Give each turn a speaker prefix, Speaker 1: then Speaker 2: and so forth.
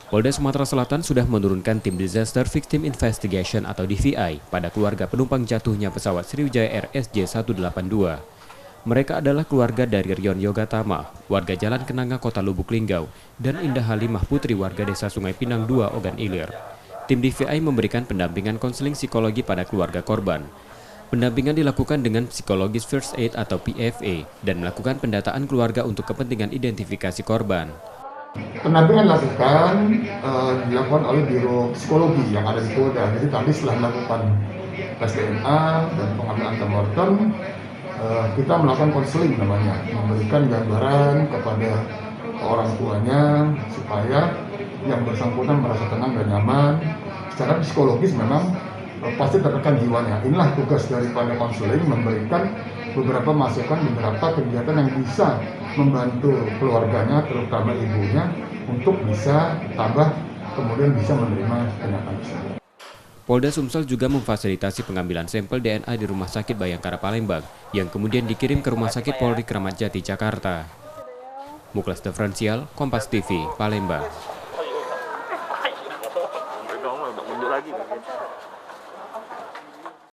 Speaker 1: Polda Sumatera Selatan sudah menurunkan tim Disaster Victim Investigation atau DVI pada keluarga penumpang jatuhnya pesawat Sriwijaya Air SJ182. Mereka adalah keluarga dari Rion Yogatama, warga Jalan Kenanga, Kota Lubuk Linggau, dan Indah Halimah Putri, warga Desa Sungai Pinang 2, Ogan Ilir. Tim DVI memberikan pendampingan konseling psikologi pada keluarga korban. Pendampingan dilakukan dengan psikologis first aid atau PFA dan melakukan pendataan keluarga untuk kepentingan identifikasi korban.
Speaker 2: Pendampingan dilakukan oleh Biro Psikologi yang ada di Polda. Jadi kami setelah melakukan tes DNA dan pengambilan antemortem, kita melakukan konseling namanya, memberikan gambaran kepada orang tuanya supaya yang bersangkutan merasa tenang dan nyaman. Secara psikologis memang pasti tertekan jiwanya. Inilah tugas daripada konseling, memberikan beberapa masukan, beberapa kegiatan yang bisa membantu keluarganya, terutama ibunya, untuk bisa tabah, kemudian bisa menerima tindakan tersebut.
Speaker 1: Polda Sumsel juga memfasilitasi pengambilan sampel DNA di Rumah Sakit Bayangkara Palembang, yang kemudian dikirim ke Rumah Sakit Polri Kramat Jati, Jakarta. Muklas Differential, Kompas TV, Palembang.